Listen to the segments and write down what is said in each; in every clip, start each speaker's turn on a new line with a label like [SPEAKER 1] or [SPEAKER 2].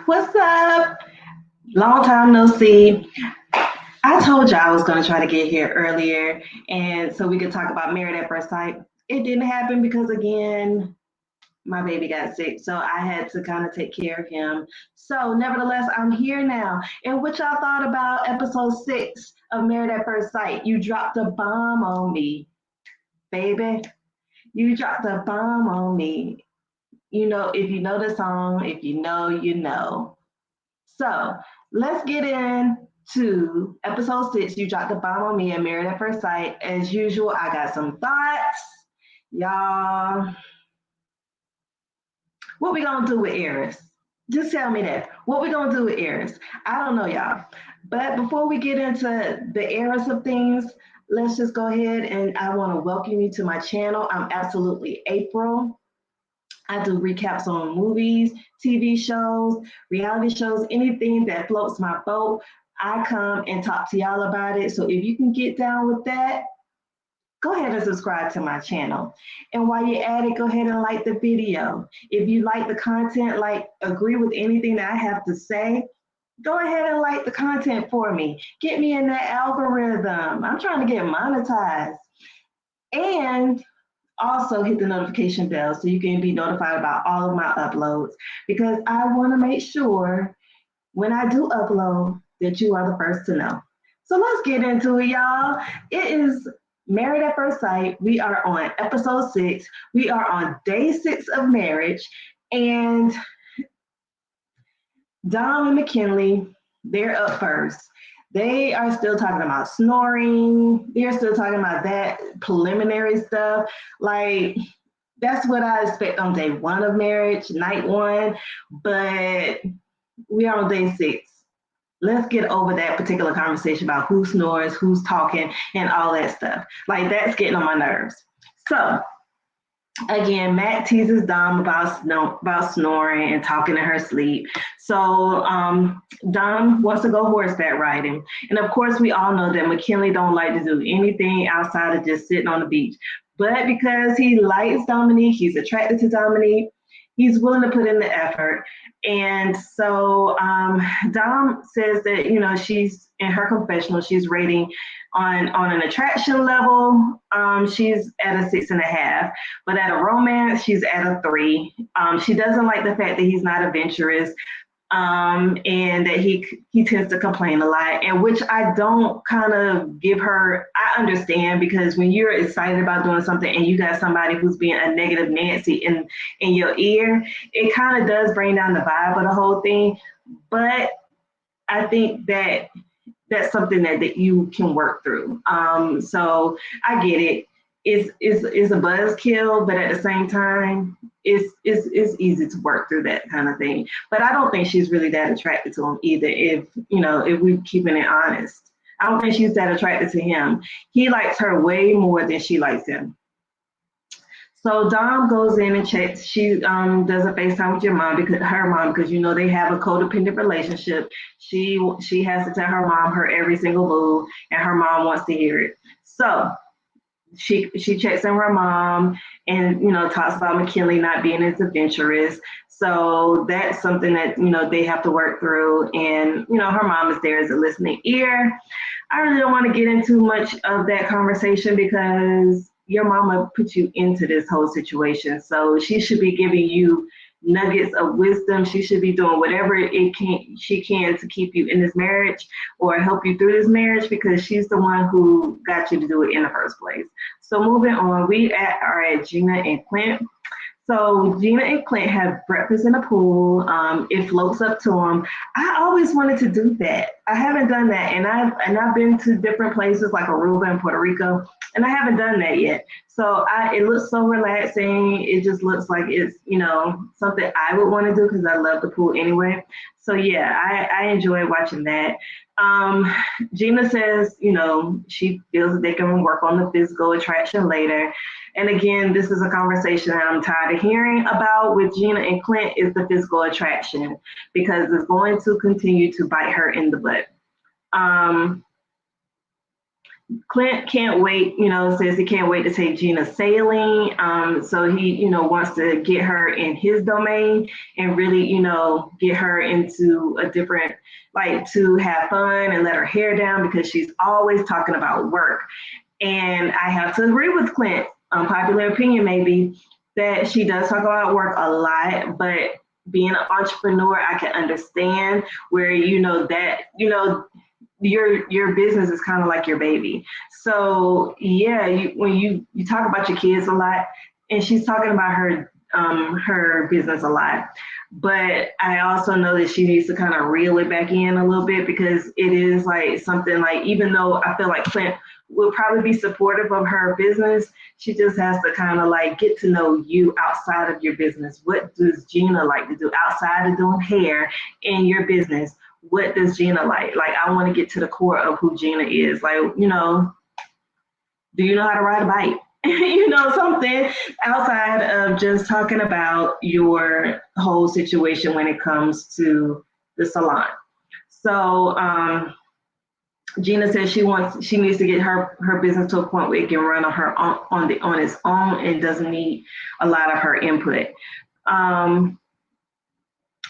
[SPEAKER 1] What's up? Long time no see. I told you I was going to try to get here earlier and so we could talk about Married at First Sight. It didn't happen because, again, my baby got sick, so I had to kind of take care of him. So, nevertheless, I'm here now. And what y'all thought about episode 6 of Married at First Sight? You dropped a bomb on me, baby. You dropped a bomb on me. If you know the song, if you know, you know. So let's get into episode 6. You dropped the bomb on me and Married at First Sight. As usual, I got some thoughts. Y'all, what we gonna do with Eris? Just tell me that. What we gonna do with Eris? I don't know, y'all. But before we get into the Eris of things, let's just go ahead and I want to welcome you to my channel. I'm absolutely April. I do recaps on movies, TV shows, reality shows, anything that floats my boat. I come and talk to y'all about it. So if you can get down with that, go ahead and subscribe to my channel. And while you're at it, go ahead and like the video. If you like the content, agree with anything that I have to say, go ahead and like the content for me. Get me in that algorithm. I'm trying to get monetized. And also hit the notification bell so you can be notified about all of my uploads because I want to make sure when I do upload that you are the first to know. So let's get into it, y'all. It is Married at First Sight. We are on episode 6. We are on day 6 of marriage. And Dom and McKinley, they're up first. They are still talking about snoring. They're still talking about that preliminary stuff. Like, that's what I expect on day 1 of marriage, night 1. But we are on day 6. Let's get over that particular conversation about who snores, who's talking, and all that stuff. Like, that's getting on my nerves. So, again, Matt teases Dom about snoring and talking in her sleep. So Dom wants to go horseback riding. And of course, we all know that McKinley don't like to do anything outside of just sitting on the beach. But because he likes Dominique, he's attracted to Dominique, he's willing to put in the effort. And so Dom says that, she's in her confessional, she's rating on an attraction level, she's at a 6.5, but at a romance, she's at a 3. She doesn't like the fact that he's not adventurous, and that he tends to complain a lot, and which I don't kind of give her. I understand, because when you're excited about doing something and you got somebody who's being a negative Nancy in your ear, it kind of does bring down the vibe of the whole thing. But I think that that's something that you can work through. So I get it. It's a buzzkill, but at the same time, it's easy to work through that kind of thing. But I don't think she's really that attracted to him either. If we're keeping it honest, I don't think she's that attracted to him. He likes her way more than she likes him. So Dom goes in and checks. She does a FaceTime with her mom, because they have a codependent relationship. She has to tell her mom her every single move, and her mom wants to hear it. So she checks in her mom, and talks about McKinley not being as adventurous. So that's something that they have to work through, and her mom is there as a listening ear. I really don't want to get into much of that conversation because your mama put you into this whole situation. So she should be giving you nuggets of wisdom. She should be doing whatever she can to keep you in this marriage or help you through this marriage, because she's the one who got you to do it in the first place. So moving on, we are at Gina and Clint. So Gina and Clint have breakfast in the pool. It floats up to them. I always wanted to do that. I haven't done that, and I've been to different places like Aruba and Puerto Rico, and I haven't done that yet. So it looks so relaxing. It just looks like it's something I would want to do because I love the pool anyway. So yeah, I enjoy watching that. Gina says she feels that they can work on the physical attraction later. And again, this is a conversation that I'm tired of hearing about with Gina and Clint, is the physical attraction, because it's going to continue to bite her in the butt. Clint can't wait, says he can't wait to take Gina sailing. So he, wants to get her in his domain and really, get her into a different, like to have fun and let her hair down because she's always talking about work. And I have to agree with Clint, popular opinion maybe, that she does talk about work a lot, but being an entrepreneur, I can understand where, your business is kind of like your baby. So yeah, when you talk about your kids a lot, and she's talking about her business a lot, but I also know that she needs to kind of reel it back in a little bit because it is like something like, even though I feel like Clint will probably be supportive of her business, she just has to kind of like get to know you outside of your business. What does Gina like to do outside of doing hair in your business? What does Gina like? Like, I want to get to the core of who Gina is. Like, do you know how to ride a bike? Something outside of just talking about your whole situation when it comes to the salon. So Gina says she needs to get her business to a point where it can run on its own and doesn't need a lot of her input.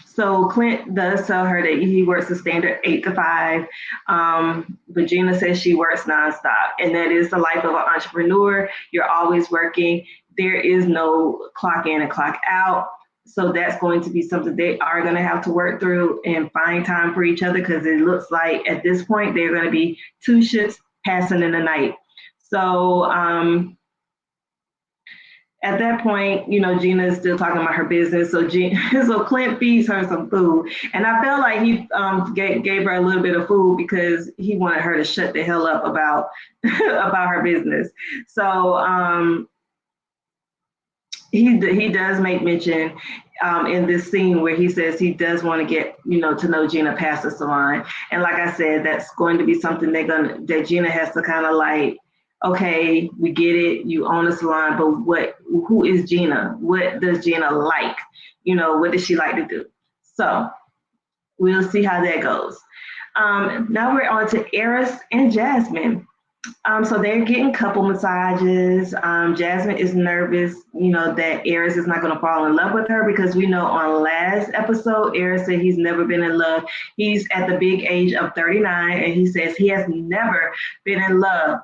[SPEAKER 1] So Clint does tell her that he works a standard 8 to 5, but Gina says she works nonstop, and that is the life of an entrepreneur. You're always working. There is no clock in and clock out. So that's going to be something they are going to have to work through and find time for each other, because it looks like at this point they're going to be two ships passing in the night. So at that point, Gina is still talking about her business. So so Clint feeds her some food, and I felt like he gave her a little bit of food because he wanted her to shut the hell up about about her business. So he does make mention in this scene where he says he does want to get to know Gina past the salon, and like I said, that's going to be something that Gina has to kind of like, okay, we get it, you own a salon, but who is Gina? What does Gina like? What does she like to do? So we'll see how that goes. Now we're on to Eris and Jasmine. So they're getting couple massages. Jasmine is nervous, that Eris is not going to fall in love with her, because we know on last episode, Eris said he's never been in love. He's at the big age of 39, and he says he has never been in love.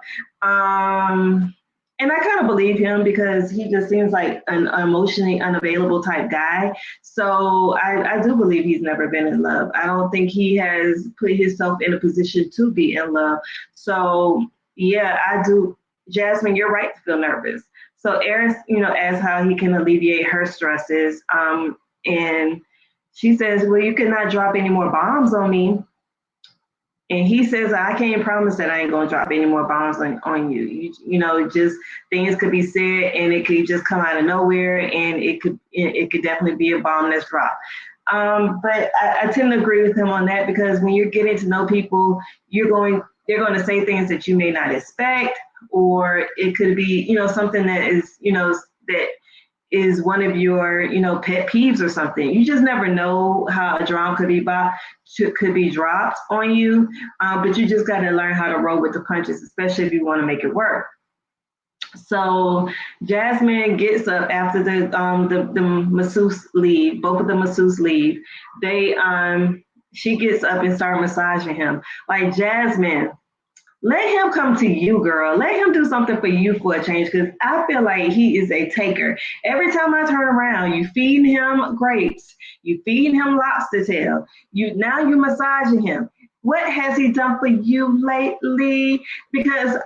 [SPEAKER 1] And I kind of believe him because he just seems like an emotionally unavailable type guy. So I do believe he's never been in love. I don't think he has put himself in a position to be in love. So yeah, I do. Jasmine, you're right to feel nervous. So Eris, asks how he can alleviate her stresses. And she says, well, you cannot drop any more bombs on me. And he says, I can't promise that I ain't gonna drop any more bombs on you. Just things could be said and it could just come out of nowhere, and it could definitely be a bomb that's dropped. But I tend to agree with him on that, because when you're getting to know people, they're going to say things that you may not expect, or it could be, something that is, that is one of your, pet peeves or something. You just never know how a drum could be dropped on you, but you just got to learn how to roll with the punches, especially if you want to make it work. So Jasmine gets up after the masseuse leave. Both of the masseuse leave. She gets up and starts massaging him. Like, Jasmine, let him come to you, girl. Let him do something for you for a change, because I feel like he is a taker. Every time I turn around, you feeding him grapes, you feeding him lobster tail. Now you're massaging him. What has he done for you lately? Because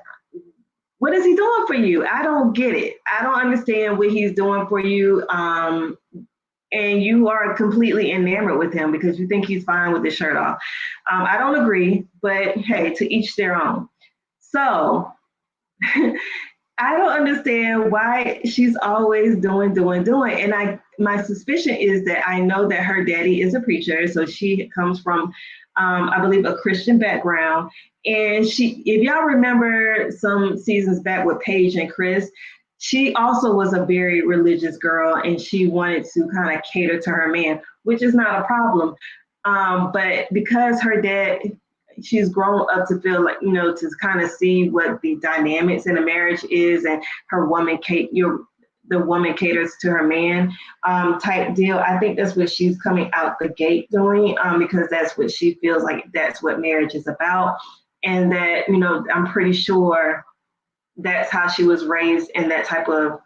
[SPEAKER 1] what is he doing for you? I don't get it. I don't understand what he's doing for you. And you are completely enamored with him because you think he's fine with his shirt off. I don't agree, but hey, to each their own. So I don't understand why she's always doing. And my suspicion is that I know that her daddy is a preacher, so she comes from, I believe, a Christian background. And if y'all remember some seasons back with Paige and Chris, she also was a very religious girl, and she wanted to kind of cater to her man, which is not a problem. But because her dad, she's grown up to feel like, to kind of see what the dynamics in a marriage is, and the woman caters to her man, type deal. I think that's what she's coming out the gate doing, because that's what she feels like, that's what marriage is about. And that, I'm pretty sure that's how she was raised, in that type of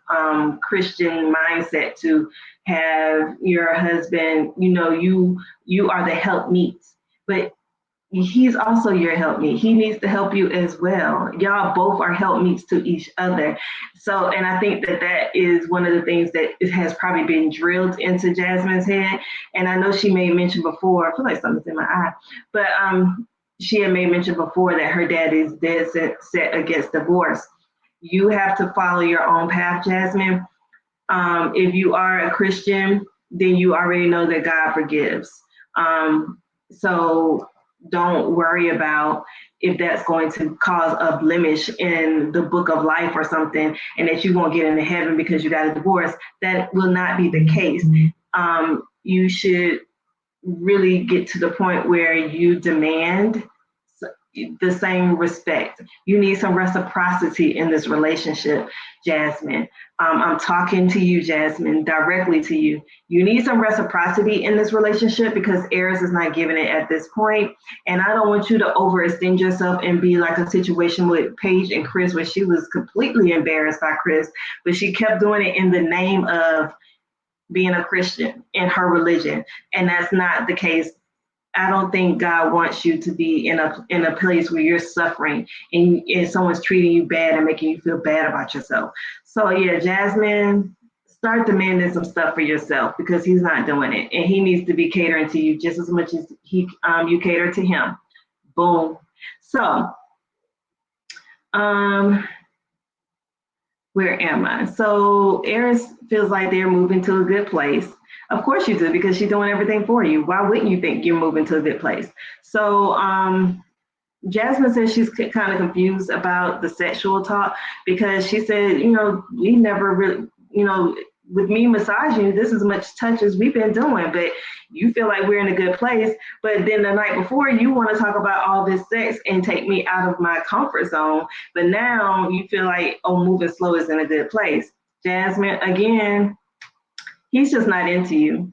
[SPEAKER 1] Christian mindset, to have your husband, you are the helpmeet, but he's also your helpmeet. He needs to help you as well. Y'all both are helpmeets to each other. So, and I think that is one of the things that it has probably been drilled into Jasmine's head. And I know she made mention before, I feel like something's in my eye, but she had made mention before that her dad is dead set against divorce. You have to follow your own path, Jasmine. If you are a Christian, then you already know that God forgives. So don't worry about if that's going to cause a blemish in the book of life or something, and that you won't get into heaven because you got a divorce. That will not be the case. You should really get to the point where you demand the same respect. You need some reciprocity in this relationship, Jasmine. I'm talking to you, Jasmine, directly to you. You need some reciprocity in this relationship, because Eris is not giving it at this point. And I don't want you to overextend yourself and be like a situation with Paige and Chris, where she was completely embarrassed by Chris, but she kept doing it in the name of being a Christian in her religion. And that's not the case. I don't think God wants you to be in a place where you're suffering and someone's treating you bad and making you feel bad about yourself. So yeah, Jasmine, start demanding some stuff for yourself, because he's not doing it, and he needs to be catering to you just as much as you cater to him. Boom. So where am I? So Eris feels like they're moving to a good place. Of course you do, because she's doing everything for you. Why wouldn't you think you're moving to a good place? So Jasmine says she's kind of confused about the sexual talk, because she said, we never really, with me massaging you, this is as much touch as we've been doing, but you feel like we're in a good place. But then the night before, you want to talk about all this sex and take me out of my comfort zone. But now you feel like, oh, moving slow is in a good place. Jasmine, again, he's just not into you.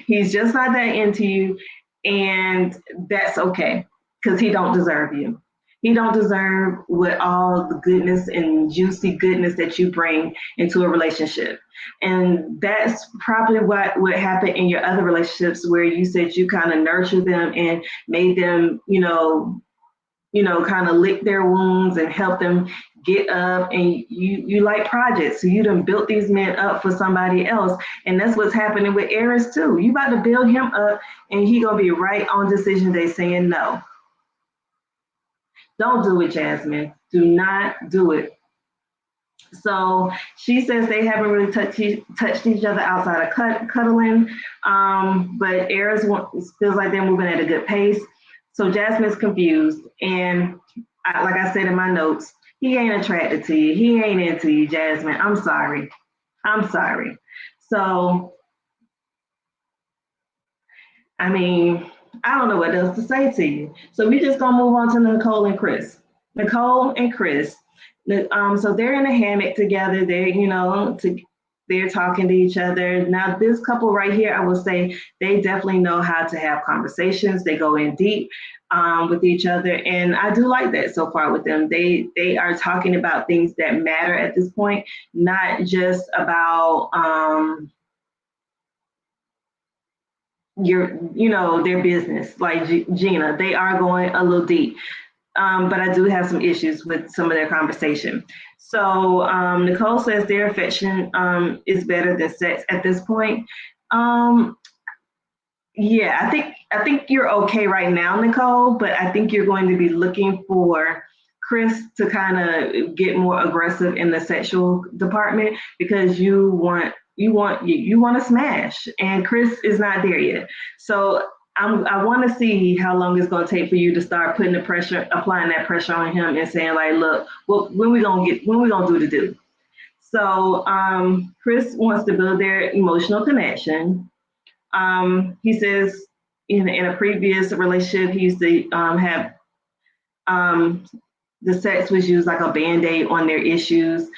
[SPEAKER 1] He's just not that into you. And that's okay, because he don't deserve you. He don't deserve what all the goodness and juicy goodness that you bring into a relationship. And that's probably what happened in your other relationships, where you said you kind of nurtured them and made them, kind of lick their wounds and help them get up, and you like projects. So you done built these men up for somebody else. And that's what's happening with Eris too. You about to build him up, and he gonna be right on decision day saying no. Don't do it, Jasmine. Do not do it. So she says they haven't really touched each other outside of cuddling, but Eris feels like they're moving at a good pace. So Jasmine's confused, and like I said in my notes, he ain't attracted to you. He ain't into you, Jasmine. I'm sorry. So, I mean, I don't know what else to say to you. So we're just gonna move on to Nicole and Chris. So they're in a hammock together. They're talking to each other. Now, this couple right here, I will say, they definitely know how to have conversations. They go in deep with each other, and I do like that so far with them. They are talking about things that matter at this point, not just about their business. Like Gina, they are going a little deep. But I do have some issues with some of their conversation. So Nicole says their affection is better than sex at this point. Yeah, I think you're okay right now, Nicole, but I think you're going to be looking for Chris to kind of get more aggressive in the sexual department, because you want to smash, and Chris is not there yet. So I want to see how long it's going to take for you to start applying that pressure on him, and saying like, look, well, when we gonna do the do? So Chris wants to build their emotional connection. He says in a previous relationship, he used to have The sex was used like a band-aid on their issues.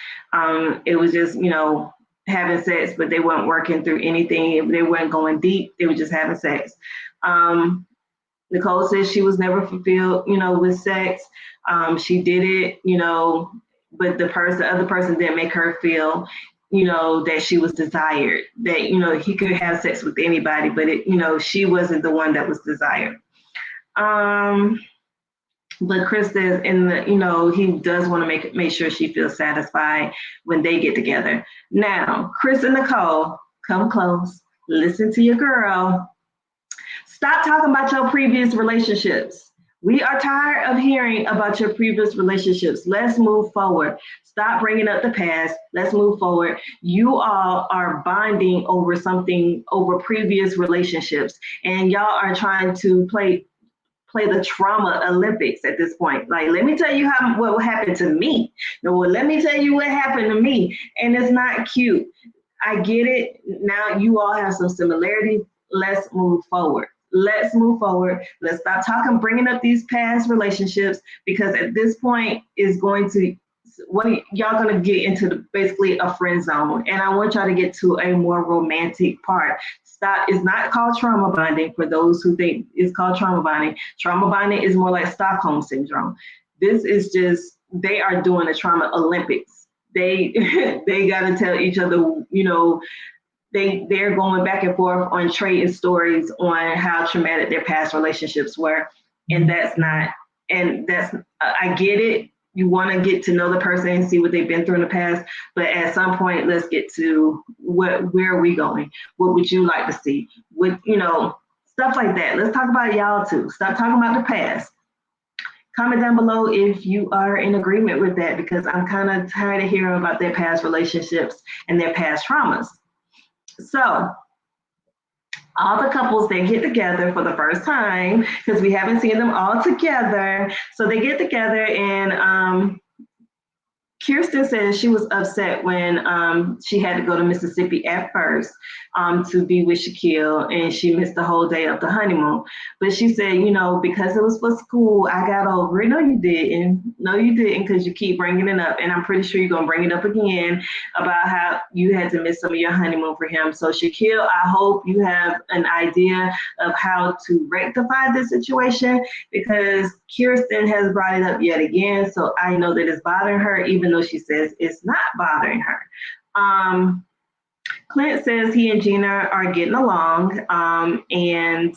[SPEAKER 1] It was just, having sex, but they weren't working through anything. They weren't going deep. They were just having sex. Nicole says she was never fulfilled, with sex. She did it, but the other person didn't make her feel, that she was desired, that, he could have sex with anybody, but she wasn't the one that was desired. But Chris says, he does want to make sure she feels satisfied when they get together. Now, Chris and Nicole, come close, listen to your girl. Stop talking about your previous relationships. We are tired of hearing about your previous relationships. Let's move forward. Stop bringing up the past. Let's move forward. You all are bonding over something, over previous relationships, and y'all are trying to play the trauma Olympics at this point. Like, let me tell you what happened to me. No, well, let me tell you what happened to me. And it's not cute. I get it. Now you all have some similarities. Let's move forward. Let's move forward. Let's stop bringing up these past relationships, because at this point is going to, y'all going to get into basically a friend zone. And I want y'all to get to a more romantic part. It's not called trauma bonding for those who think it's called trauma bonding. Trauma bonding is more like Stockholm syndrome. This is just, they are doing the trauma Olympics. They got to tell each other, they're going back and forth on trading stories on how traumatic their past relationships were. And I get it. You want to get to know the person and see what they've been through in the past. But at some point, let's get to where are we going? What would you like to see? Stuff like that. Let's talk about y'all too. Stop talking about the past. Comment down below if you are in agreement with that, because I'm kind of tired of hearing about their past relationships and their past traumas. So, all the couples, they get together for the first time, because we haven't seen them all together. So they get together, and Kirsten says she was upset when she had to go to Mississippi at first to be with Shaquille, and she missed the whole day of the honeymoon. But she said, because it was for school, I got over it. No, you didn't. No, you didn't, because you keep bringing it up. And I'm pretty sure you're going to bring it up again about how you had to miss some of your honeymoon for him. So Shaquille, I hope you have an idea of how to rectify this situation, because Kirsten has brought it up yet again. So I know that it's bothering her, even though she says it's not bothering her. Clint says he and Gina are getting along, and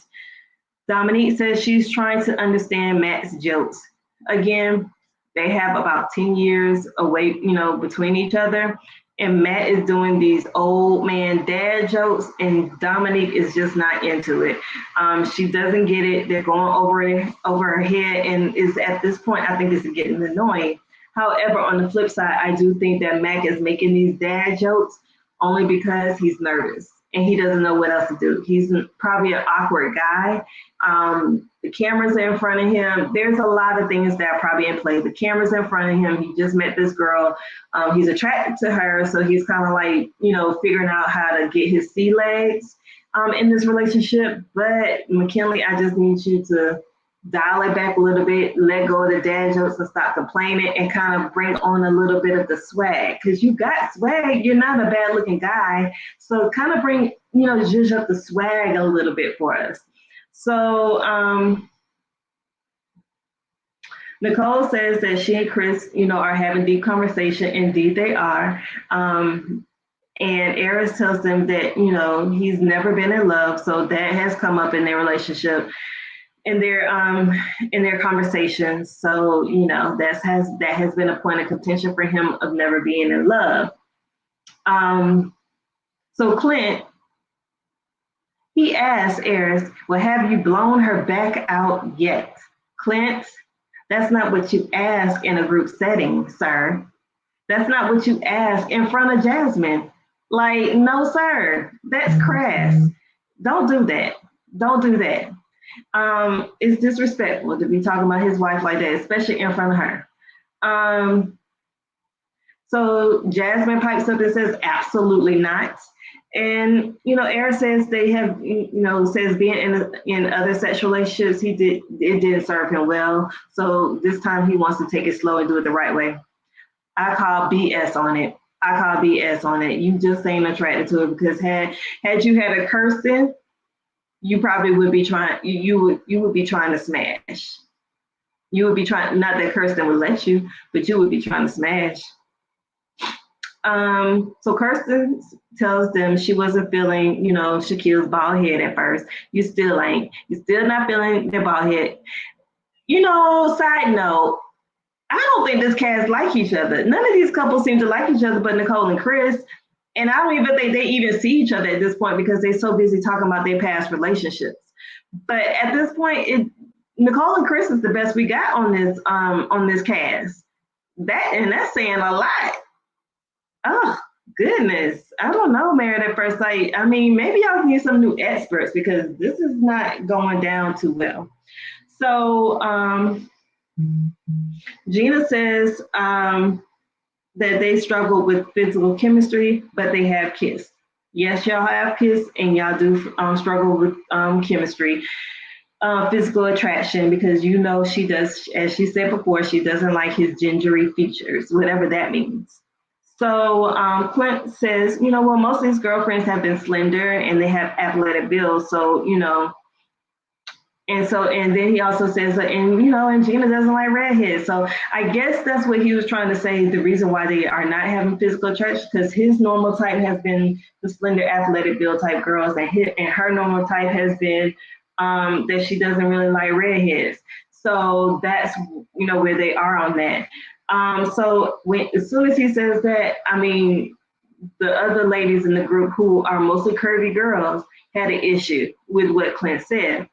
[SPEAKER 1] Dominique says she's trying to understand Matt's jokes. Again, they have about 10 years away, between each other, and Matt is doing these old man dad jokes, and Dominique is just not into it. She doesn't get it. They're going over her head, and is at this point, I think it's getting annoying. However, on the flip side, I do think that Mac is making these dad jokes only because he's nervous and he doesn't know what else to do. He's probably an awkward guy. The camera's in front of him. There's a lot of things that are probably in play. The camera's in front of him. He just met this girl. He's attracted to her. So he's kind of like, figuring out how to get his sea legs in this relationship. But McKinley, I just need you to dial it back a little bit, let go of the dad jokes and stop complaining, and kind of bring on a little bit of the swag, because you got swag. You're not a bad looking guy. So kind of bring, zhuzh up the swag a little bit for us. So Nicole says that she and Chris, are having deep conversation. Indeed they are. And Aris tells them that, he's never been in love. So that has come up in their relationship, in their conversations. So, that has been a point of contention for him, of never being in love. So Clint, he asked Aris, well, have you blown her back out yet? Clint, that's not what you ask in a group setting, sir. That's not what you ask in front of Jasmine. Like, no, sir, that's crass. Don't do that. Don't do that. It's disrespectful to be talking about his wife like that, especially in front of her. So Jasmine pipes up and says, absolutely not. And Eric says they have, says being in other sexual relationships, it didn't serve him well. So this time he wants to take it slow and do it the right way. I call BS on it. I call BS on it. You just ain't attracted to it because had you had a Kirsten, you probably would be trying. You would be trying to smash. You would be trying. Not that Kirsten would let you, but you would be trying to smash. So Kirsten tells them she wasn't feeling, Shaquille's bald head at first. You still ain't. You're still not feeling their bald head. Side note, I don't think this cast like each other. None of these couples seem to like each other but Nicole and Chris. And I don't even think they even see each other at this point because they're so busy talking about their past relationships. But at this point, Nicole and Chris is the best we got on this cast. That's saying a lot. Oh goodness, I don't know, Married at First Sight. I mean, maybe y'all need some new experts because this is not going down too well. So Gina says that they struggle with physical chemistry, but they have kissed. Yes, y'all have kissed, and y'all do struggle with chemistry, physical attraction, because she does, as she said before, she doesn't like his gingery features, whatever that means. So Clint says, most of his girlfriends have been slender and they have athletic builds. So, and then he also says that, and Gina doesn't like redheads. So I guess that's what he was trying to say. The reason why they are not having physical attraction, because his normal type has been the slender athletic build type girls, and her normal type has been that she doesn't really like redheads. So that's, where they are on that. So as soon as he says that, I mean, the other ladies in the group who are mostly curvy girls had an issue with what Clint said.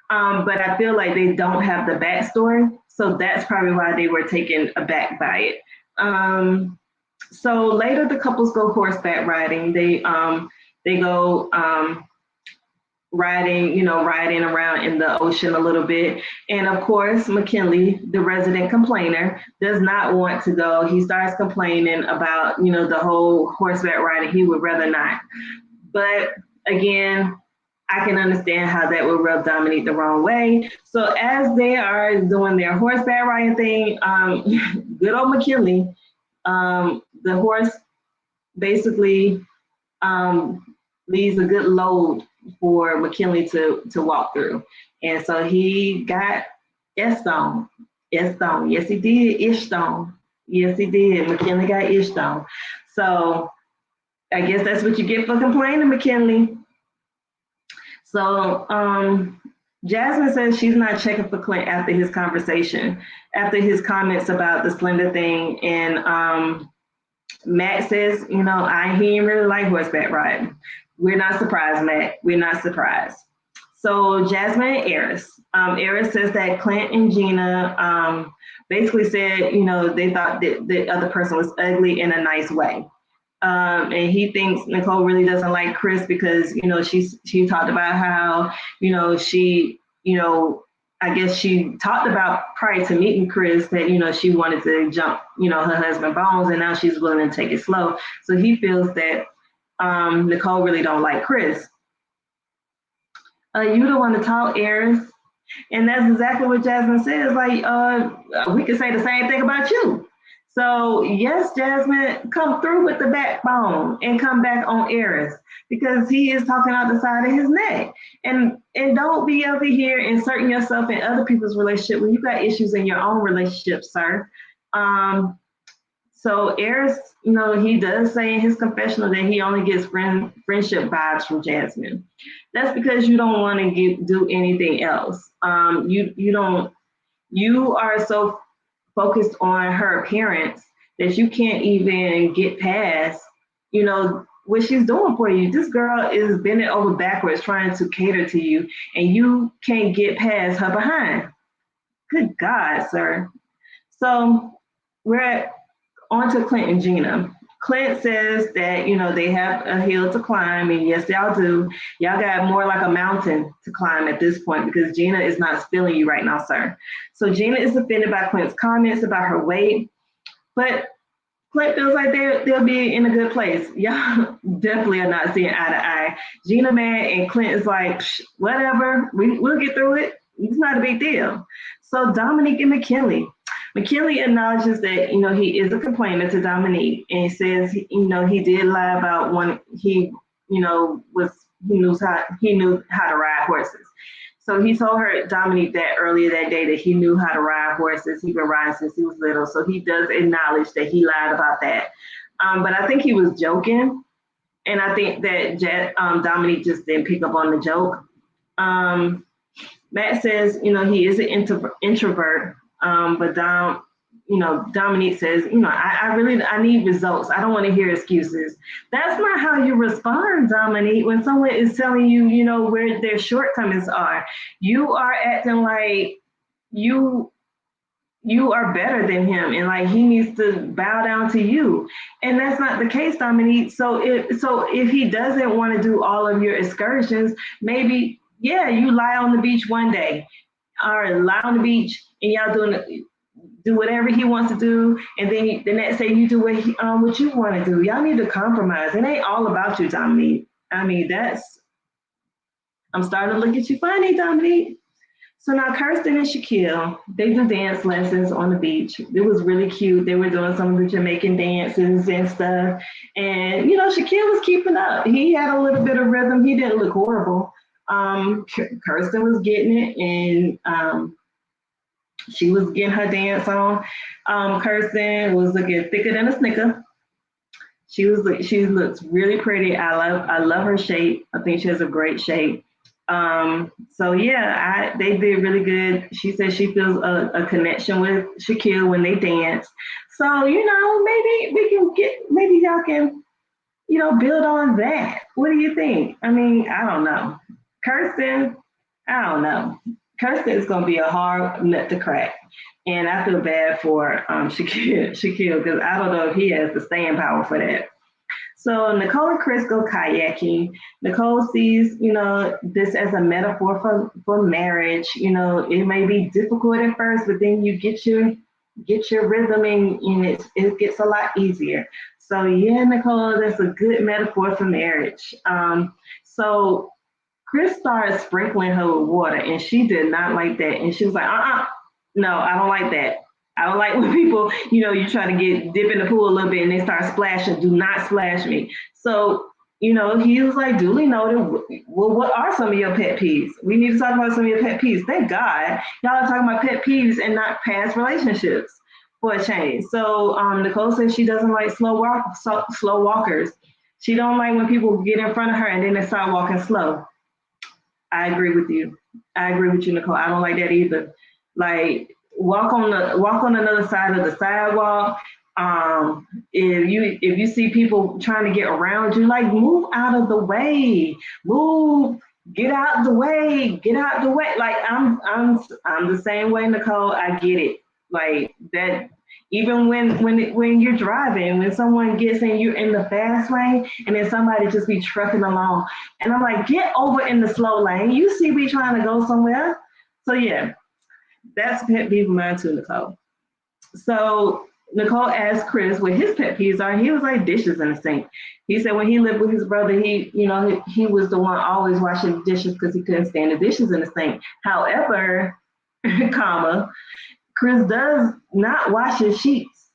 [SPEAKER 1] But I feel like they don't have the backstory. So that's probably why they were taken aback by it. So later the couples go horseback riding. They go riding around in the ocean a little bit. And of course, McKinley, the resident complainer, does not want to go. He starts complaining about, the whole horseback riding. He would rather not. But again, I can understand how that would rub Dominique the wrong way. So as they are doing their horseback riding thing, good old McKinley, the horse basically leaves a good load for McKinley to walk through. And so he got Estone. Yes, he did. Ishstone. Yes, he did. McKinley got Ishstone. So I guess that's what you get for complaining, McKinley. So Jasmine says she's not checking for Clint after his comments about the slender thing. And Matt says, he didn't really like horseback riding. We're not surprised, Matt. We're not surprised. So Jasmine and Eris. Eris says that Clint and Gina basically said, they thought that the other person was ugly in a nice way. And he thinks Nicole really doesn't like Chris because, she talked about how, she, I guess she talked about prior to meeting Chris that, she wanted to jump, her husband Bones, and now she's willing to take it slow. So he feels that Nicole really don't like Chris. You don't want to talk, Eris. And that's exactly what Jasmine says. Like, we could say the same thing about you. So yes, Jasmine, come through with the backbone and come back on Eris because he is talking out the side of his neck. And don't be over here inserting yourself in other people's relationship when you got issues in your own relationship, sir. So Eris, he does say in his confessional that he only gets friendship vibes from Jasmine. That's because you don't want to do anything else. You are so focused on her appearance that you can't even get past, what she's doing for you. This girl is bending over backwards trying to cater to you, and you can't get past her behind. Good God, sir. So we're on to Clint and Gina. Clint says that, they have a hill to climb, and yes, y'all do. Y'all got more like a mountain to climb at this point because Gina is not feeling you right now, sir. So Gina is offended by Clint's comments about her weight, but Clint feels like they'll be in a good place. Y'all definitely are not seeing eye to eye. Gina mad and Clint is like, whatever, we'll get through it. It's not a big deal. So Dominique and McKinley. McKinley acknowledges that he is a complainer to Dominique and says he did lie about when he was he knew how to ride horses. So he told her Dominique that earlier that day that he knew how to ride horses. He'd been riding since he was little. So he does acknowledge that he lied about that. But I think he was joking. And I think that Dominique just didn't pick up on the joke. Um, Matt says, he is an introvert, but Dominique says, I need results. I don't want to hear excuses. That's not how you respond, Dominique, when someone is telling you, where their shortcomings are. You are acting like you you are better than him and like he needs to bow down to you, and that's not the case, Dominique. So if he doesn't want to do all of your excursions, maybe yeah, you lie on the beach one day or lie on the beach and y'all do whatever he wants to do, and then the next day you do what you want to do. Y'all need to compromise. It ain't all about you, Dominique. I mean, I'm starting to look at you funny, Dominique. So now Kirsten and Shaquille, they do dance lessons on the beach. It was really cute. They were doing some of the Jamaican dances and stuff. And, Shaquille was keeping up. He had a little bit of rhythm. He didn't look horrible. Kirsten was getting it, and she was getting her dance on. Kirsten was looking thicker than a snicker. She looks really pretty. I love her shape. I think she has a great shape. So yeah, they did really good. She said she feels a connection with Shaquille when they dance. So maybe y'all can build on that. What do you think? I mean, I don't know. Kirsten, I don't know. Kirsten is going to be a hard nut to crack. And I feel bad for Shaquille, because I don't know if he has the staying power for that. So Nicole and Chris go kayaking. Nicole sees, this as a metaphor for marriage. It may be difficult at first, but then you get your rhythm and it gets a lot easier. So yeah, Nicole, that's a good metaphor for marriage. So Chris started sprinkling her with water, and she did not like that. And she was like, no, I don't like that. I don't like when people, you try to dip in the pool a little bit and they start splashing. Do not splash me. So, he was like, duly noted. Well, what are some of your pet peeves? We need to talk about some of your pet peeves. Thank God y'all are talking about pet peeves and not past relationships for a change. So, Nicole says she doesn't like slow walkers. She don't like when people get in front of her and then they start walking slow. I agree with you. I agree with you, Nicole. I don't like that either. Like walk on another side of the sidewalk. If you see people trying to get around you, like move out of the way. Move, get out the way, get out the way. Like I'm the same way, Nicole. I get it. Like that. Even when you're driving, when someone gets in you in the fast lane, and then somebody just be trucking along, and I'm like, get over in the slow lane. You see me trying to go somewhere. So yeah, that's pet peeve of mine too, Nicole. So Nicole asked Chris what his pet peeves are. He was like dishes in the sink. He said when he lived with his brother, he was the one always washing the dishes because he couldn't stand the dishes in the sink. However, comma, Chris does not wash his sheets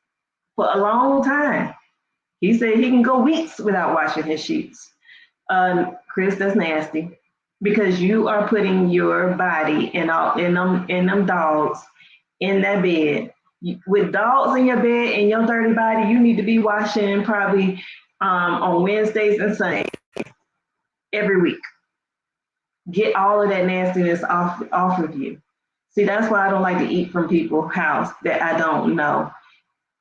[SPEAKER 1] for a long time. He said he can go weeks without washing his sheets. Chris, that's nasty because you are putting your body in them dogs in that bed. With dogs in your bed and your dirty body, you need to be washing probably on Wednesdays and Sundays every week. Get all of that nastiness off of you. See, that's why I don't like to eat from people's house that I don't know.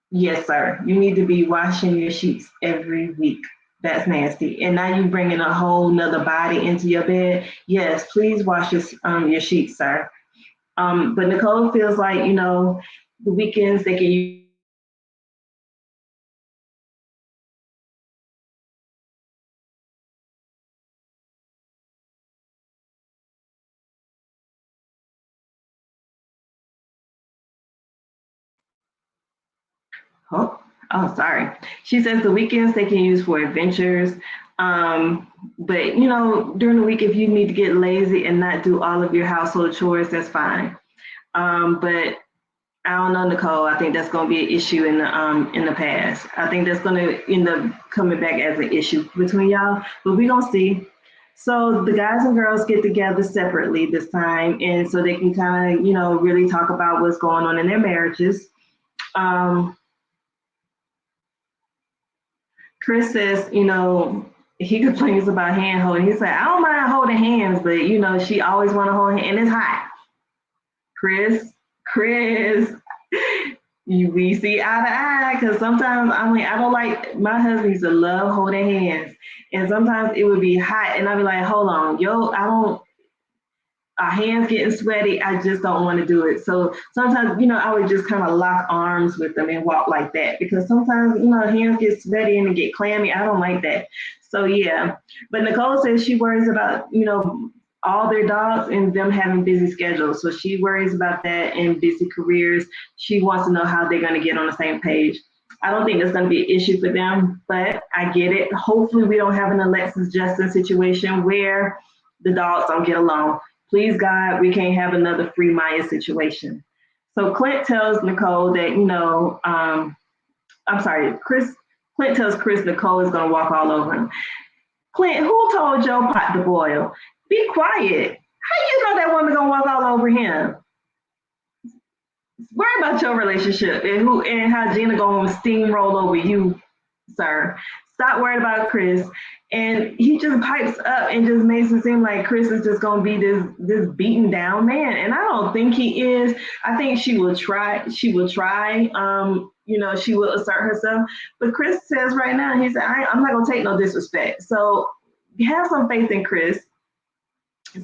[SPEAKER 1] Yes, sir. You need to be washing your sheets every week. That's nasty. And now you bringing a whole nother body into your bed. Yes, please wash your sheets, sir. But Nicole feels like, the weekends they can oh, Oh, sorry. She says the weekends they can use for adventures. But during the week, if you need to get lazy and not do all of your household chores, that's fine. But I don't know, Nicole. I think that's going to be an issue in the past. I think that's going to end up coming back as an issue between y'all. But we're gonna see. So the guys and girls get together separately this time, and so they can kind of really talk about what's going on in their marriages. Um, Chris says, he complains about hand holding. He said, I don't mind holding hands, but she always want to hold hand, and it's hot. Chris, we see eye to eye because sometimes I don't like my husband used to love holding hands, and sometimes it would be hot, and I'd be like, hold on, I don't. Our hands getting sweaty. I just don't want to do it. So sometimes, I would just kind of lock arms with them and walk like that because sometimes, hands get sweaty and they get clammy. I don't like that. So yeah. But Nicole says she worries about, all their dogs and them having busy schedules. So she worries about that and busy careers. She wants to know how they're going to get on the same page. I don't think it's going to be an issue for them, but I get it. Hopefully we don't have an Alexis Justin situation where the dogs don't get along. Please God, we can't have another Free Maya situation. So Clint tells Nicole that, I'm sorry, Clint tells Chris Nicole is going to walk all over him. Clint, who told Joe pot to boil? Be quiet. How you know that woman going to walk all over him? Worry about your relationship and how Gina going to steamroll over you, sir. Stop worrying about Chris. And he just pipes up and just makes it seem like Chris is just gonna be this beaten down man. And I don't think he is. I think she will try. She will try. She will assert herself. But Chris says right now, he said, I'm not gonna take no disrespect. So have some faith in Chris.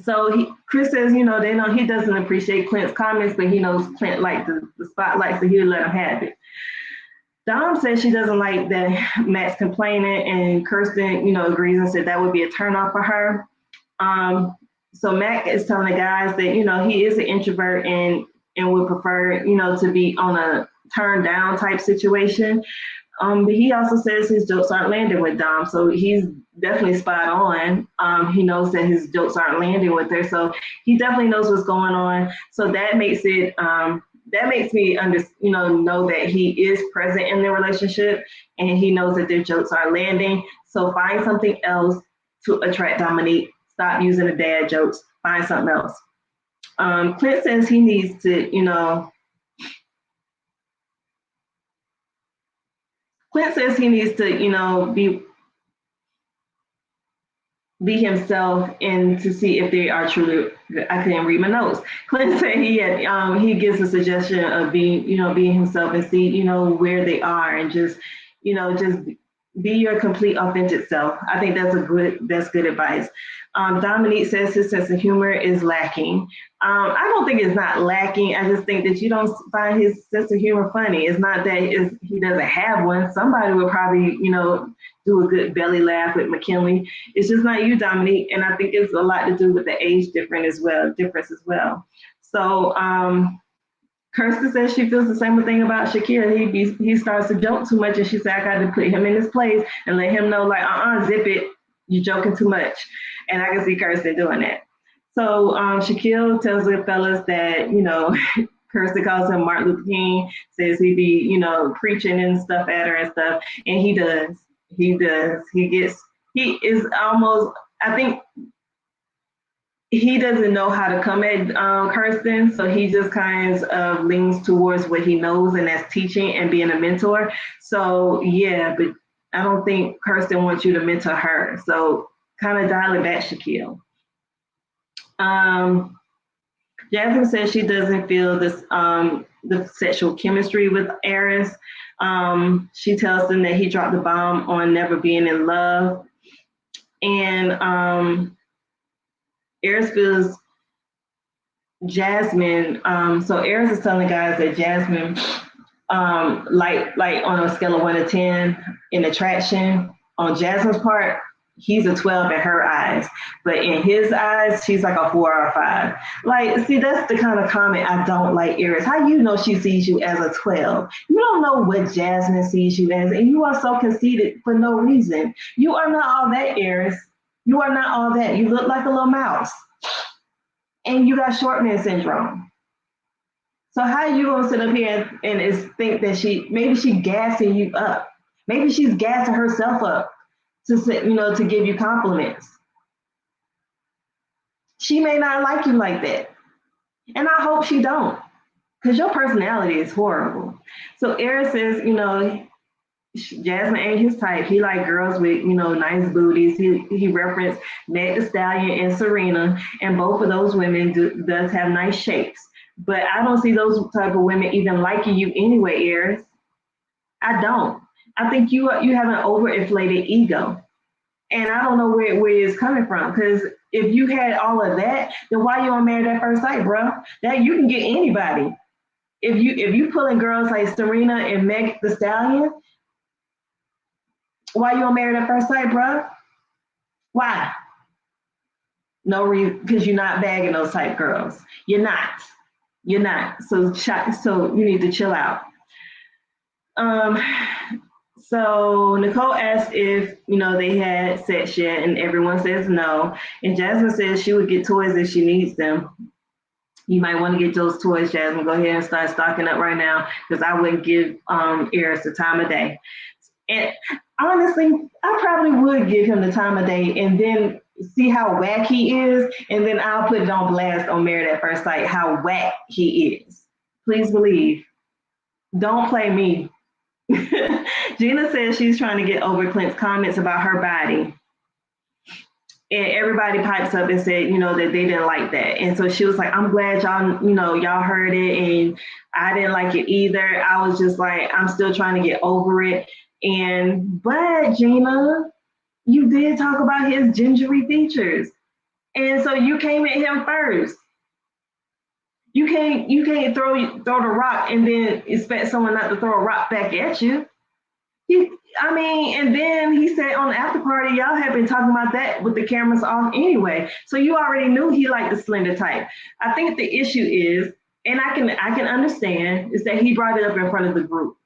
[SPEAKER 1] So Chris says, they know he doesn't appreciate Clint's comments, but he knows Clint likes the spotlight, so he'll let him have it. Dom says she doesn't like that Matt's complaining, and Kirsten, agrees and said that would be a turnoff for her. So Matt is telling the guys that, he is an introvert and would prefer, to be on a turn down type situation. But he also says his jokes aren't landing with Dom, so he's definitely spot on. He knows that his jokes aren't landing with her, so he definitely knows what's going on. So that makes it that makes me know that he is present in the relationship and he knows that their jokes are landing. So find something else to attract Dominique. Stop using the dad jokes. Find something else. Clint says he needs to, be himself and to see if they are truly. I couldn't read my notes. Clint said he gives a suggestion of being himself and see where they are and just be your complete authentic self. I think that's good advice. Dominique says his sense of humor is lacking. I don't think it's not lacking. I just think that you don't find his sense of humor funny. It's not that he doesn't have one. Somebody would probably, do a good belly laugh with McKinley. It's just not you, Dominique. And I think it's a lot to do with the age difference as well. So Kirsten says she feels the same thing about Shakira. He starts to joke too much, and she said, I got to put him in his place and let him know, like, zip it. You're joking too much. And I can see Kirsten doing that. So Shaquille tells the fellas that, Kirsten calls him Martin Luther King, says he be, preaching and stuff at her and stuff. And he does. He is almost, I think, he doesn't know how to come at Kirsten, so he just kind of leans towards what he knows, and that's teaching and being a mentor. So yeah, but I don't think Kirsten wants you to mentor her. So kind of dial it back, Shaquille. Jasmine says she doesn't feel this the sexual chemistry with Aris. She tells them that he dropped the bomb on never being in love, and Aris feels Jasmine. So Aris is telling the guys that Jasmine, like on a scale of 1 to 10 in attraction on Jasmine's part, he's a 12 in her eyes, but in his eyes, she's like a 4 or 5. Like, see, that's the kind of comment I don't like, Eris. How you know she sees you as a 12? You don't know what Jasmine sees you as, and you are so conceited for no reason. You are not all that, Eris. You are not all that. You look like a little mouse, and you got short man syndrome. So how you gonna sit up here and think that maybe she gassing you up? Maybe she's gassing herself up to give you compliments. She may not like you like that. And I hope she don't, because your personality is horrible. So Eric says, Jasmine ain't his type. He like girls with, nice booties. He referenced Meg Thee Stallion and Serena, and both of those women does have nice shapes. But I don't see those type of women even liking you anyway, Eris. I don't. I think you have an overinflated ego. And I don't know where it's coming from. Because if you had all of that, then why you on Married at First Sight, bro? That you can get anybody. If you pulling girls like Serena and Meg Thee Stallion, why you on Married at First Sight, bro? Why? No reason, because you're not bagging those type girls. You're not. You're not. So you need to chill out. So Nicole asked if, they had sex yet, and everyone says no. And Jasmine says she would get toys if she needs them. You might want to get those toys, Jasmine. Go ahead and start stocking up right now, because I wouldn't give Eris the time of day. And honestly, I probably would give him the time of day and then see how whack he is, and then I'll put it on blast on Married at First Sight how whack he is. Please believe. Don't play me. Gina says she's trying to get over Clint's comments about her body. And everybody pipes up and said, that they didn't like that. And so she was like, I'm glad y'all heard it. And I didn't like it either. I was just like, I'm still trying to get over it. But Gina, you did talk about his gingery features. And so you came at him first. You can't throw the rock and then expect someone not to throw a rock back at you. And then he said on the after party, y'all had been talking about that with the cameras off anyway. So you already knew he liked the slender type. I think the issue is, and I can understand, is that he brought it up in front of the group.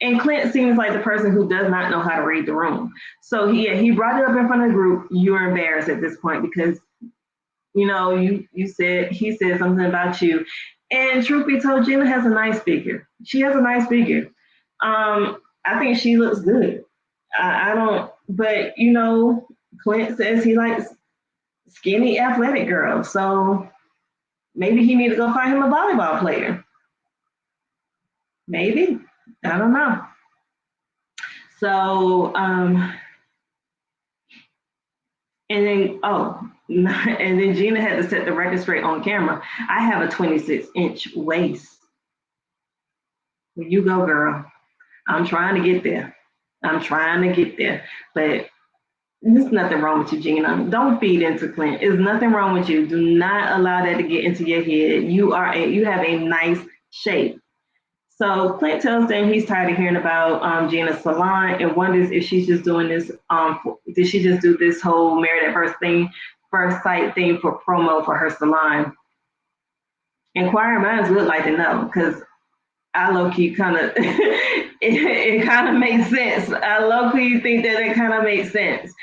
[SPEAKER 1] And Clint seems like the person who does not know how to read the room. So he brought it up in front of the group. You're embarrassed at this point because he said something about you. And truth be told, Gina has a nice figure. She has a nice figure. I think she looks good. I don't, but Clint says he likes skinny athletic girls. So maybe he need to go find him a volleyball player. Maybe. I don't know. So, and then Gina had to set the record straight on camera. I have a 26-inch waist. Well, you go, girl. I'm trying to get there. But there's nothing wrong with you, Gina. Don't feed into Clint. There's nothing wrong with you. Do not allow that to get into your head. You have a nice shape. So Clint tells them he's tired of hearing about Gina's salon and wonders if she's just doing this. Did she just do this whole Married at First Sight thing for promo for her salon? Inquiring minds would like to know, because I low-key kind of, it kind of makes sense. I low-key think that it kind of makes sense,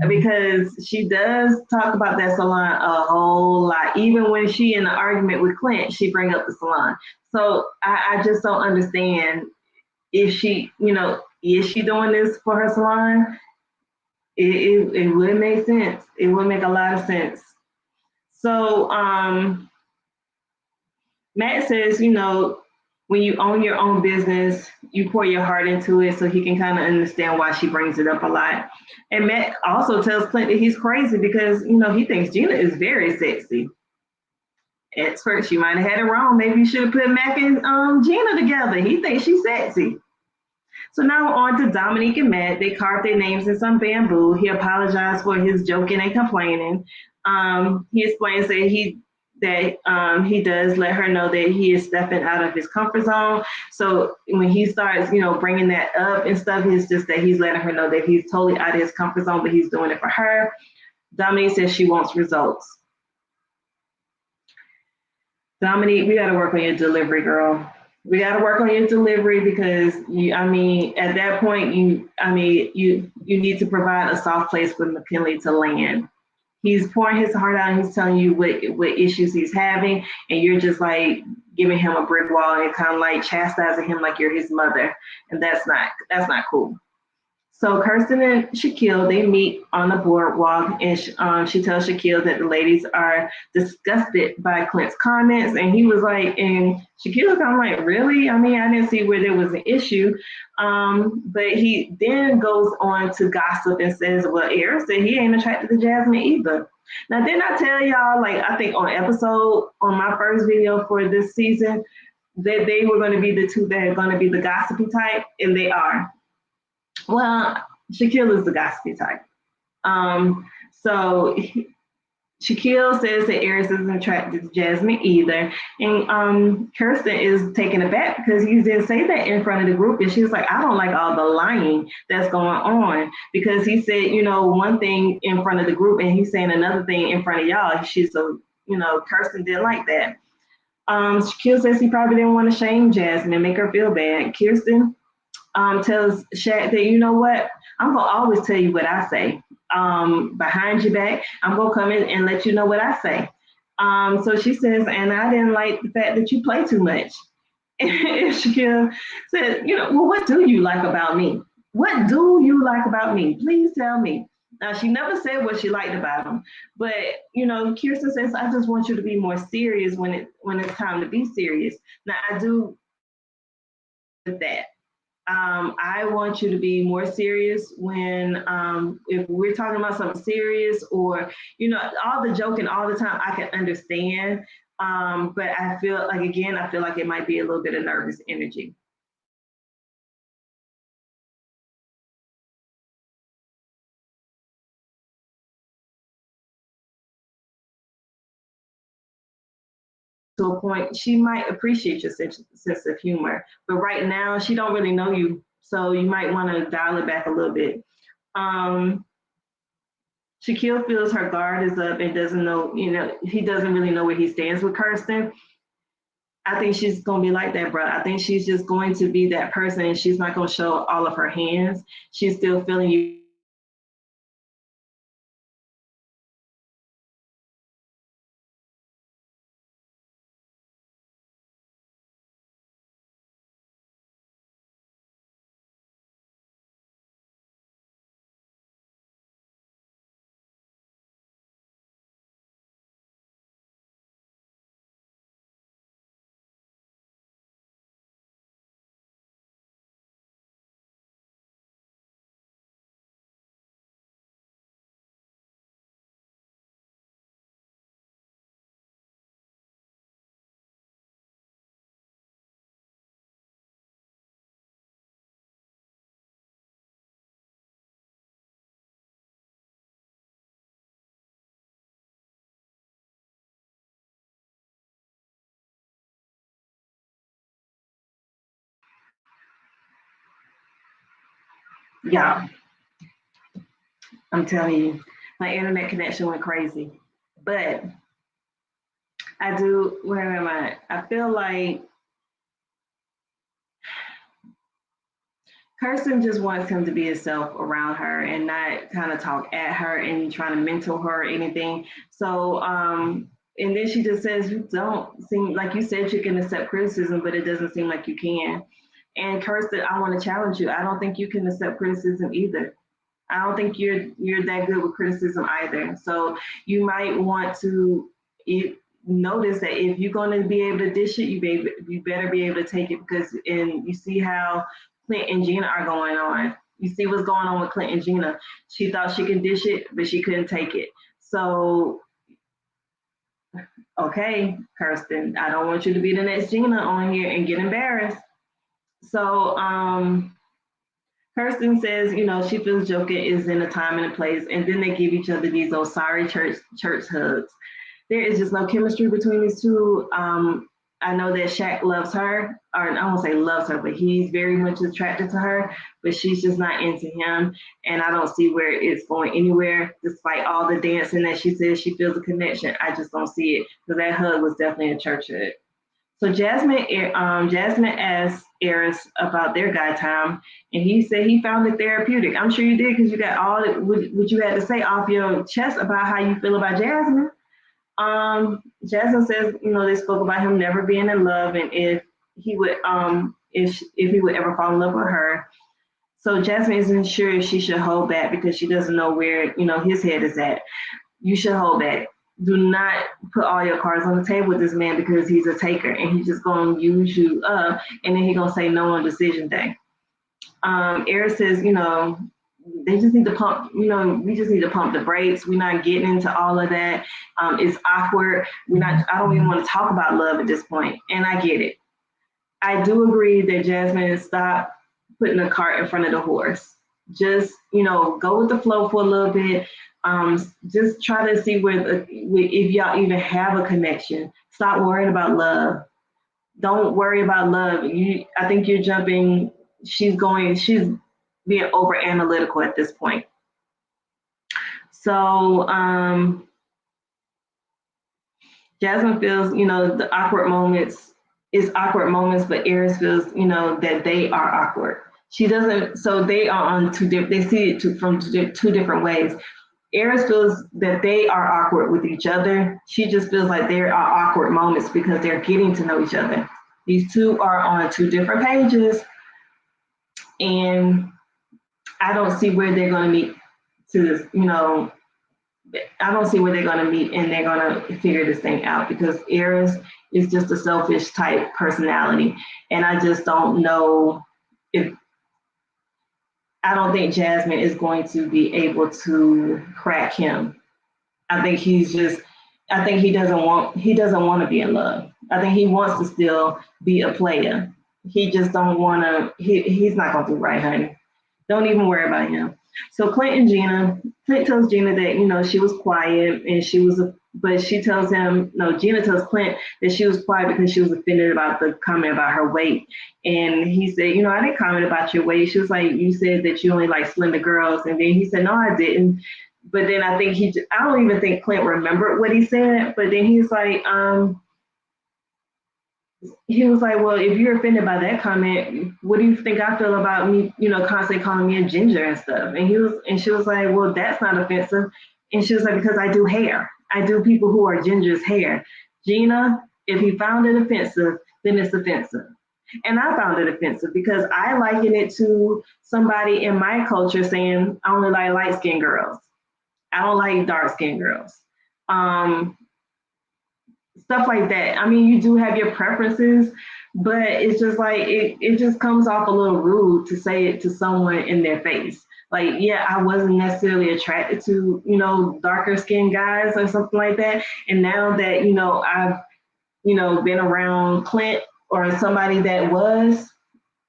[SPEAKER 1] because she does talk about that salon a whole lot. Even when she in the argument with Clint, she bring up the salon. So I just don't understand if she, is she doing this for her salon? It would make sense. It would make a lot of sense. So Matt says, when you own your own business, you pour your heart into it, so he can kind of understand why she brings it up a lot. And Matt also tells Clint that he's crazy because, he thinks Gina is very sexy. At first, she might have had it wrong. Maybe you should have put Mac and Gina together. He thinks she's sexy. So now on to Dominique and Matt. They carved their names in some bamboo. He apologized for his joking and complaining. He explains that he that he does let her know that he is stepping out of his comfort zone. So when he starts, bringing that up and stuff, it's just that he's letting her know that he's totally out of his comfort zone, but he's doing it for her. Dominique says she wants results. Dominique, we got to work on your delivery, girl. We got to work on your delivery because at that point, you need to provide a soft place for McKinley to land. He's pouring his heart out and he's telling you what issues he's having, and you're just like giving him a brick wall and kind of like chastising him like you're his mother, and that's not cool. So Kirsten and Shaquille, they meet on the boardwalk, and she tells Shaquille that the ladies are disgusted by Clint's comments, and he was like, and Shaquille was kind of like, really? I mean, I didn't see where there was an issue, but he then goes on to gossip and says, well, Eric said he ain't attracted to Jasmine either. Now, didn't I tell y'all, like, I think on my first video for this season, that they were going to be the two that are going to be the gossipy type, and they are. Well, Shaquille is the gossipy type. So Shaquille says that Aries isn't attracted to Jasmine either. And Kirsten is taken aback because he didn't say that in front of the group. And she was like, I don't like all the lying that's going on. Because he said, one thing in front of the group and he's saying another thing in front of y'all. Kirsten didn't like that. Shaquille says he probably didn't want to shame Jasmine and make her feel bad. Kirsten tells Shaq that, you know what, I'm going to always tell you what I say. Behind your back, I'm going to come in and let you know what I say. So she says, and I didn't like the fact that you play too much. And Shaquille said, well, what do you like about me? What do you like about me? Please tell me. Now, she never said what she liked about him, but, Kirsten says, I just want you to be more serious when it's time to be serious. Now, I do with that. I want you to be more serious when, if we're talking about something serious or, all the joking all the time, I can understand. But I feel like it might be a little bit of nervous energy. To a point, she might appreciate your sense of humor, but right now she don't really know you, so you might want to dial it back a little bit. Um, Shaquille feels her guard is up and doesn't know, he doesn't really know where he stands with Kirsten. I think she's gonna be like that, bro. I think she's just going to be that person, and she's not gonna show all of her hands. She's still feeling you. Yeah, I'm telling you, my internet connection went crazy. But I do. Where am I? I feel like Kirsten just wants him to be himself around her and not kind of talk at her and trying to mentor her or anything. So, and then she just says, you don't seem like you said you can accept criticism, but it doesn't seem like you can. And Kirsten, I want to challenge you. I don't think you can accept criticism either. I don't think you're that good with criticism either. So you might want to notice that if you're going to be able to dish it, you better be able to take it because and you see how Clint and Gina are going on. You see what's going on with Clint and Gina. She thought she could dish it, but she couldn't take it. So okay, Kirsten, I don't want you to be the next Gina on here and get embarrassed. So Kirsten says, she feels Joker is in a time and a place, and then they give each other these old sorry church hugs. there is just no chemistry between these two. I know that Shaq loves her, or I won't say loves her, but he's very much attracted to her, but she's just not into him. And I don't see where it's going anywhere, despite all the dancing that she says she feels a connection. I just don't see it, because that hug was definitely a church hug. So Jasmine asked Aries about their guy time, and he said he found it therapeutic. I'm sure you did, because you got all what you had to say off your chest about how you feel about Jasmine. Jasmine says, they spoke about him never being in love, and if he would, if he would ever fall in love with her. So Jasmine isn't sure if she should hold back because she doesn't know where, his head is at. You should hold back. Do not put all your cards on the table with this man, because he's a taker and he's just gonna use you up, and then he's gonna say no on decision day. Eric says, they just need to pump, we just need to pump the brakes. We're not getting into all of that. It's awkward. I don't even want to talk about love at this point. And I get it. I do agree that Jasmine, stop putting the cart in front of the horse. Just, go with the flow for a little bit. Just try to see if y'all even have a connection. Stop worrying about love. Don't worry about love. I think you're jumping. She's being over analytical at this point. So Jasmine feels, the awkward moments is awkward moments, but Aries feels, that they are awkward. She doesn't. So they are on they see it from two different ways. Aries feels that they are awkward with each other. She just feels like there are awkward moments because they're getting to know each other. These two are on two different pages, and I don't see where they're going to meet I don't see where they're going to meet and they're going to figure this thing out, because Aries is just a selfish type personality. And I just don't know I don't think Jasmine is going to be able to crack him. I think he doesn't want to be in love. I think he wants to still be a player. He just don't want to, he's not going to do right, honey. Don't even worry about him. So Clint tells Gina that, she was quiet and but she tells him, no, Gina tells Clint that she was quiet because she was offended about the comment about her weight. And he said, I didn't comment about your weight. She was like, you said that you only like slender girls. And then he said, no, I didn't. But then I think I don't even think Clint remembered what he said. But then he's like, well, if you're offended by that comment, what do you think I feel about me, constantly calling me a ginger and stuff? And she was like, well, that's not offensive. And she was like, because I do hair. I do people who are gingers hair. Gina, if he found it offensive, then it's offensive. And I found it offensive because I liken it to somebody in my culture saying, I only like light-skinned girls. I don't like dark-skinned girls. Stuff like that. I mean, you do have your preferences, but it's just like it just comes off a little rude to say it to someone in their face. Like, yeah, I wasn't necessarily attracted to, darker skinned guys or something like that. And now that, I've, been around Clint or somebody that was,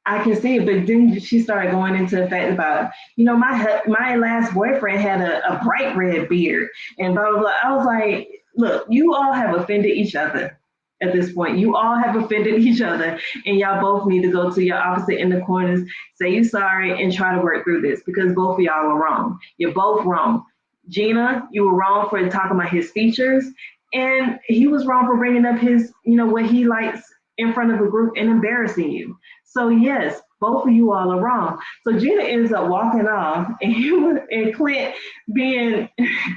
[SPEAKER 1] I can see it. But then she started going into the fact about, my last boyfriend had a bright red beard and blah, blah, blah. I was like, look, you all have offended each other at this point. You all have offended each other, and y'all both need to go to your opposite end of corners, say you're sorry, and try to work through this, because both of y'all are wrong. You're both wrong. Gina, you were wrong for talking about his features, and he was wrong for bringing up his, what he likes in front of a group and embarrassing you. So yes, both of you all are wrong. So Gina ends up walking off, and Clint being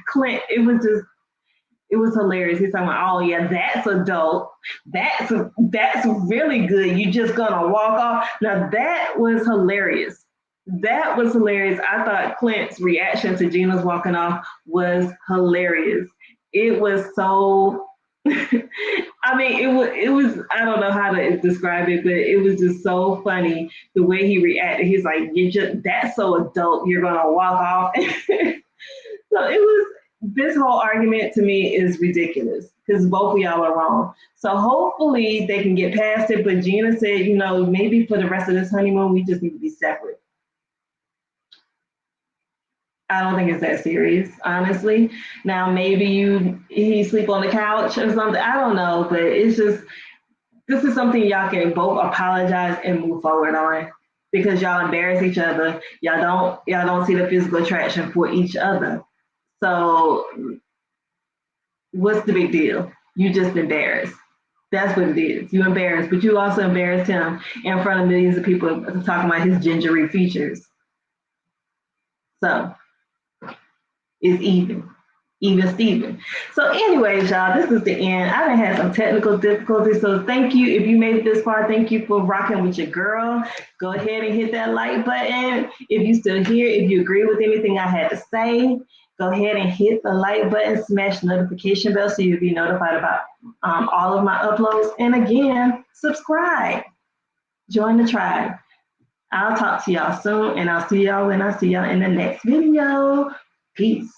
[SPEAKER 1] Clint, it was hilarious. He's talking about, oh yeah, that's adult. That's really good. You just gonna walk off. Now that was hilarious. That was hilarious. I thought Clint's reaction to Gina's walking off was hilarious. It was so I mean, it was I don't know how to describe it, but it was just so funny the way he reacted. He's like, that's so adult, you're gonna walk off. So it was, this whole argument to me is ridiculous because both of y'all are wrong. So hopefully they can get past it. But Gina said, maybe for the rest of this honeymoon, we just need to be separate. I don't think it's that serious, honestly. Now maybe he sleep on the couch or something. I don't know, but it's just this is something y'all can both apologize and move forward on because y'all embarrass each other. Y'all don't see the physical attraction for each other. So what's the big deal? You just embarrassed. That's what it is. You embarrassed, but you also embarrassed him in front of millions of people talking about his gingery features. So it's even Steven. So, anyways, y'all, this is the end. I done had some technical difficulties. So, thank you. If you made it this far, thank you for rocking with your girl. Go ahead and hit that like button. If you still here, if you agree with anything I had to say, go ahead and hit the like button, smash the notification bell so you'll be notified about all of my uploads. And again, subscribe. Join the tribe. I'll talk to y'all soon, and I'll see y'all when I see y'all in the next video. Peace.